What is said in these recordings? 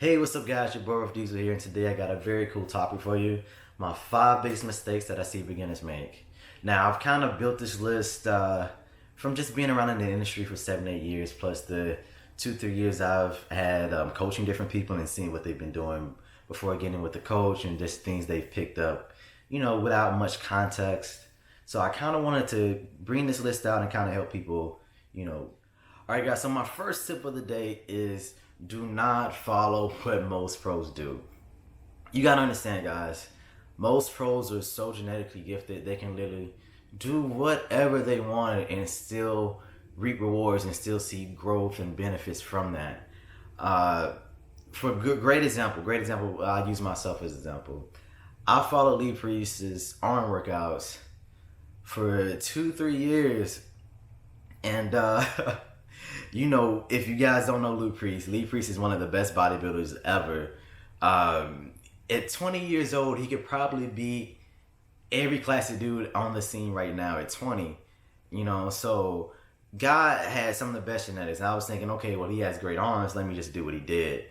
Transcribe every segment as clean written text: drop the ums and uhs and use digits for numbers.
Hey, what's up, guys? Your boy Diesel here, and today I got a very cool topic for you. My 5 biggest mistakes that I see beginners make. Now, I've kind of built this list from just being around in the industry for 7, 8 years, plus the 2, 3 years I've had coaching different people and seeing what they've been doing before getting with the coach and just things they've picked up, without much context. So I kind of wanted to bring this list out and kind of help people, you know. All right, guys. So my first tip of the day is do not follow what most pros do. You gotta understand, guys. Most pros are so genetically gifted; they can literally do whatever they want and still reap rewards and still see growth and benefits from that. Uh, for good, great example. I'll use myself as an example. I followed Lee Priest's arm workouts for 2, 3 years, and if you guys don't know Lee Priest is one of the best bodybuilders ever. At 20 years old, he could probably beat every classic dude on the scene right now at 20. So God had some of the best genetics. And I was thinking, okay, well, he has great arms. Let me just do what he did.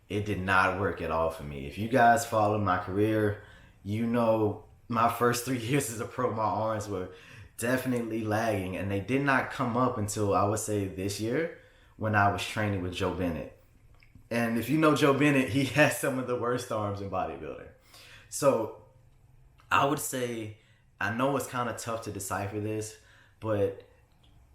It did not work at all for me. If you guys follow my career, my first 3 years as a pro, my arms were definitely lagging, and they did not come up until I would say this year when I was training with Joe Bennett. And if you know Joe Bennett, he has some of the worst arms in bodybuilding. So I would say, I know it's kind of tough to decipher this, but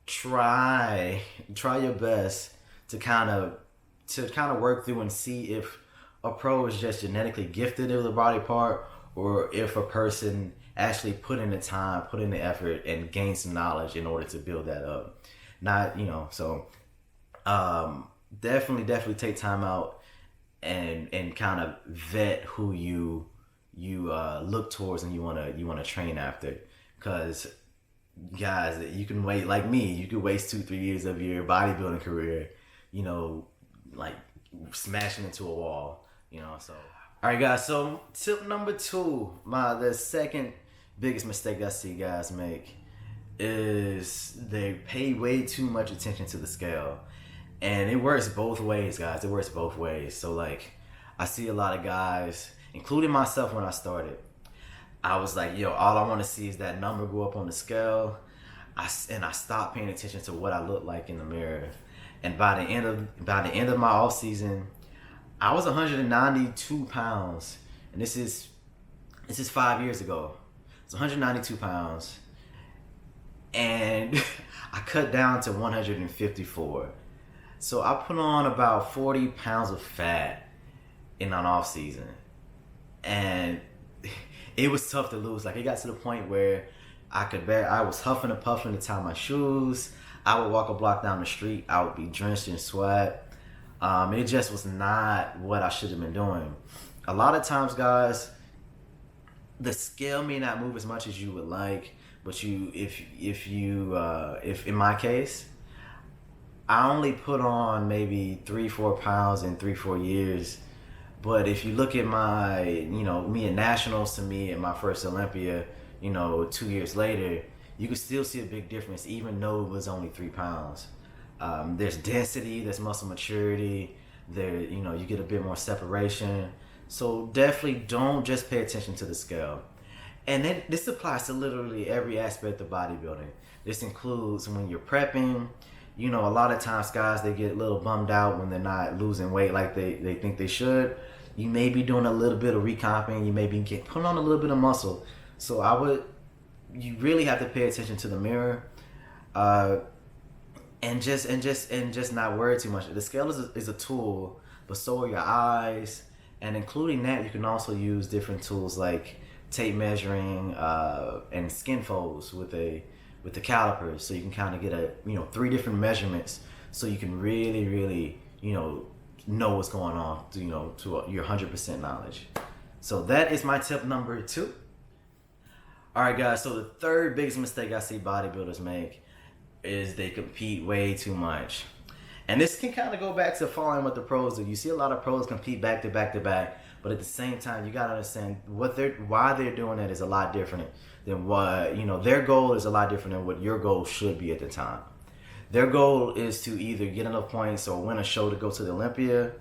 try your best to kind of work through and see if a pro is just genetically gifted with a body part, or if a person actually put in the time, put in the effort, and gain some knowledge in order to build that up. Definitely take time out and kind of vet who you look towards and you wanna train after, because guys, you can wait, like me, you could waste 2, 3 years of your bodybuilding career, like smashing into a wall, so. All right, guys, so tip number 2, the second biggest mistake I see guys make is they pay way too much attention to the scale. And it works both ways, guys. It works both ways. So, I see a lot of guys, including myself when I started, I was like, yo, all I want to see is that number go up on the scale. I stopped paying attention to what I look like in the mirror. And by the end of my off season, I was 192 pounds, and this is 5 years ago. It's 192 pounds, and I cut down to 154. So I put on about 40 pounds of fat in an off season, and it was tough to lose. It got to the point where I was huffing and puffing to tie my shoes. I would walk a block down the street, I would be drenched in sweat. It just was not what I should have been doing. A lot of times, guys, the scale may not move as much as you would like, but if in my case, I only put on maybe 3, 4 pounds in 3, 4 years. But if you look at my, me at nationals to me at my first Olympia, 2 years later, you can still see a big difference, even though it was only 3 pounds. There's density, there's muscle maturity, you get a bit more separation. So definitely don't just pay attention to the scale. And this applies to literally every aspect of bodybuilding. This includes when you're prepping. A lot of times guys, they get a little bummed out when they're not losing weight like they think they should. You may be doing a little bit of recomping, you may be putting on a little bit of muscle. So you really have to pay attention to the mirror. And just not worry too much. The scale is a tool, but so are your eyes. And including that, you can also use different tools like tape measuring and skin folds with the calipers, so you can kind of get 3 different measurements, so you can really know what's going on to your 100% knowledge. So that is my tip number 2. All right, guys. So the third biggest mistake I see bodybuilders make is they compete way too much. And this can kind of go back to following what the pros do. You see a lot of pros compete back to back to back, but at the same time, you got to understand why they're doing it is a lot different than what, their goal is a lot different than what your goal should be at the time. Their goal is to either get enough points or win a show to go to the Olympia,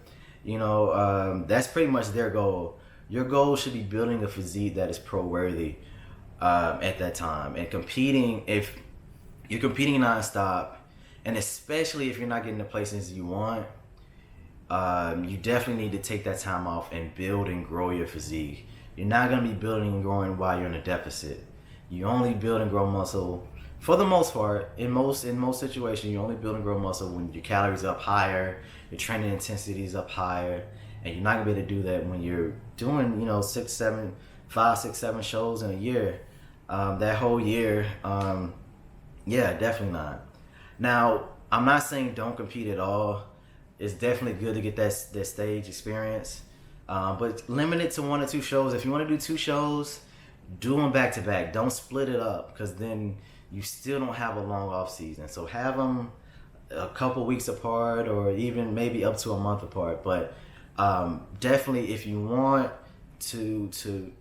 That's pretty much their goal. Your goal should be building a physique that is pro worthy at that time, and competing. If you're competing nonstop, and especially if you're not getting the places you want, you definitely need to take that time off and build and grow your physique. You're not going to be building and growing while you're in a deficit. You only build and grow muscle, for the most part, in most situations, you only build and grow muscle when your calories up higher, your training intensity is up higher, and you're not gonna be able to do that when you're doing 5, 6, 7 shows in a year. That whole year, yeah, definitely not. Now, I'm not saying don't compete at all. It's definitely good to get that stage experience, but limit it to 1 or 2 shows. If you want to do 2 shows, do them back to back. Don't split it up, because then you still don't have a long off season. So have them a couple weeks apart, or even maybe up to a month apart. But definitely, if you want to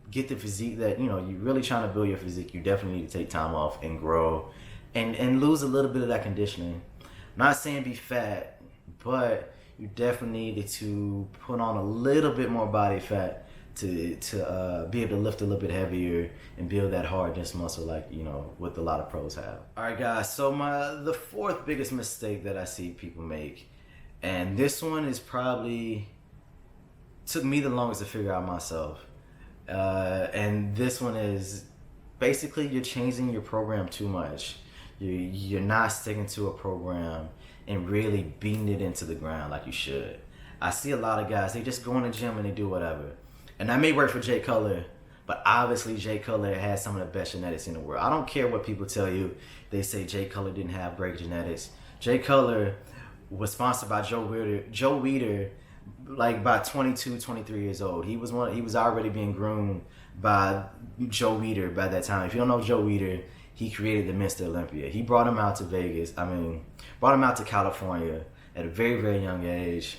get the physique that you're really trying to build your physique, you definitely need to take time off and grow, and lose a little bit of that conditioning. I'm not saying be fat, but you definitely needed to put on a little bit more body fat to be able to lift a little bit heavier and build that hardness muscle, like what a lot of pros have. All right, guys. So the fourth biggest mistake that I see people make, and this one is probably took me the longest to figure out myself, and this one is basically you're changing your program too much. You're not sticking to a program and really beating it into the ground like you should. I see a lot of guys, they just go in the gym and they do whatever. And that may work for Jay Cutler, but obviously Jay Cutler has some of the best genetics in the world. I don't care what people tell you. They say Jay Cutler didn't have great genetics. Jay Cutler was sponsored by Joe Weider, like by 22, 23 years old. He was already being groomed by Joe Weider by that time. If you don't know Joe Weider, he created the Mr. Olympia. He brought him out to brought him out to California at a very, very young age.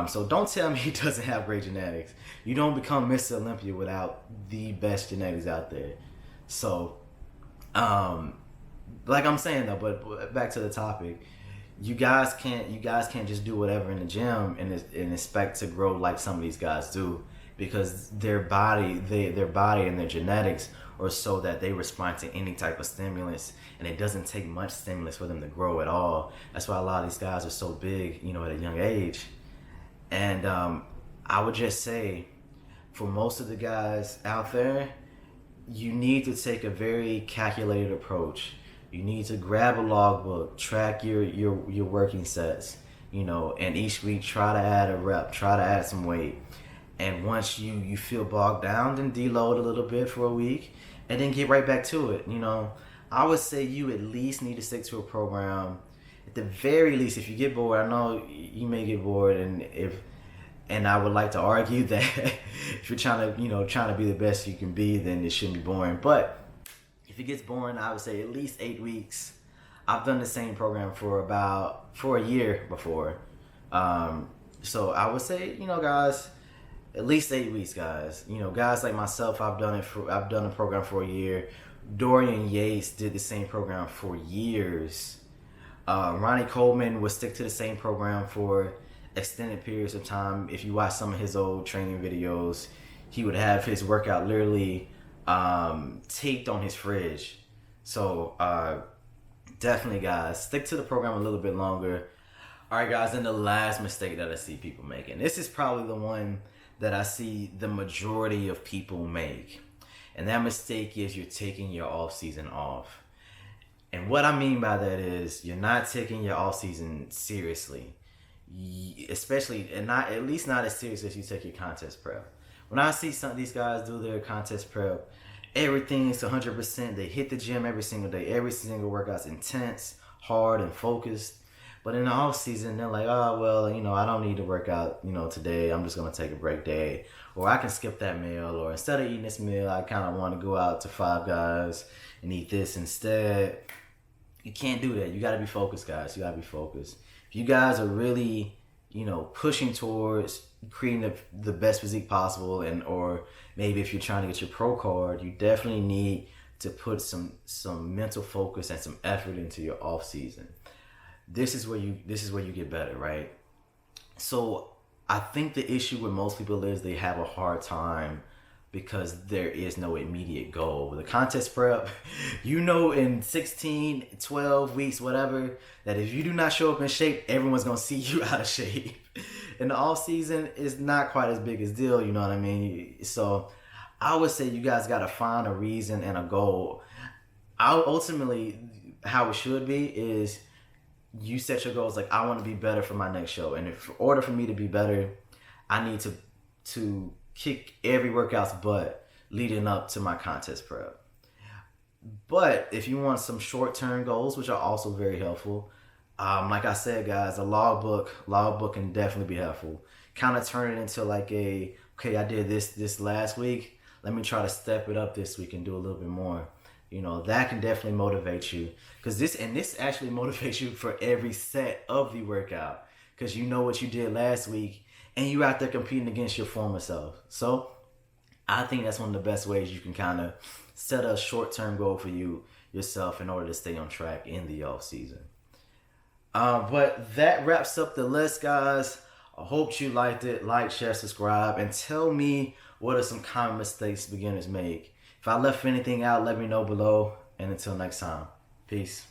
So don't tell me he doesn't have great genetics. You don't become Mr. Olympia without the best genetics out there. So, like I'm saying though, but back to the topic, you guys can't just do whatever in the gym and expect to grow like some of these guys do, because their body and their genetics are so that they respond to any type of stimulus, and it doesn't take much stimulus for them to grow at all. That's why a lot of these guys are so big, at a young age. And I would just say, for most of the guys out there, you need to take a very calculated approach. You need to grab a logbook, track your working sets, and each week try to add a rep, try to add some weight. And once you feel bogged down, then deload a little bit for a week, and then get right back to it. I would say you at least need to stick to a program. At the very least, if you get bored, I know you may get bored, and I would like to argue that if you're trying to be the best you can be, then it shouldn't be boring. But if it gets boring, I would say at least 8 weeks. I've done the same program for a year before, so I would say guys, at least 8 weeks, guys. Guys like myself, I've done a program for a year. Dorian Yates did the same program for years. Ronnie Coleman would stick to the same program for extended periods of time. If you watch some of his old training videos, he would have his workout literally taped on his fridge. So definitely, guys, stick to the program a little bit longer. All right, guys, and the last mistake that I see people making. This is probably the one that I see the majority of people make. And that mistake is you're taking your off season off. And what I mean by that is you're not taking your off season seriously, especially, and at least not as serious as you take your contest prep. When I see some of these guys do their contest prep, everything's 100%. They hit the gym every single day. Every single workout's intense, hard, and focused. But in the off season, they're like, oh, well, I don't need to work out, today. I'm just going to take a break day. Or I can skip that meal. Or instead of eating this meal, I kind of want to go out to Five Guys and eat this instead. You can't do that. You got to be focused, guys. You got to be focused. If you guys are really, pushing towards creating the best physique possible, or maybe if you're trying to get your pro card, you definitely need to put some mental focus and some effort into your off season. This is where you get better, right? So I think the issue with most people is they have a hard time because there is no immediate goal. With a contest prep, you know in 16, 12 weeks, whatever, that if you do not show up in shape, everyone's going to see you out of shape. In the off season, it's not quite as big a deal, you know what I mean? So I would say you guys got to find a reason and a goal. Ultimately, how it should be is you set your goals like I want to be better for my next show, and if, in order for me to be better, I need to kick every workout's butt leading up to my contest prep. But if you want some short term goals, which are also very helpful, like I said, guys, a logbook can definitely be helpful. Kind of turn it into like a okay, I did this last week. Let me try to step it up this week and do a little bit more. You know, that can definitely motivate you because this actually motivates you for every set of the workout because you know what you did last week and you out there competing against your former self. So I think that's one of the best ways you can kind of set a short-term goal for yourself in order to stay on track in the off season. But that wraps up the list, guys. I hope you liked it. Like, share, subscribe, and tell me what are some common mistakes beginners make. If I left anything out, let me know below. And until next time, peace.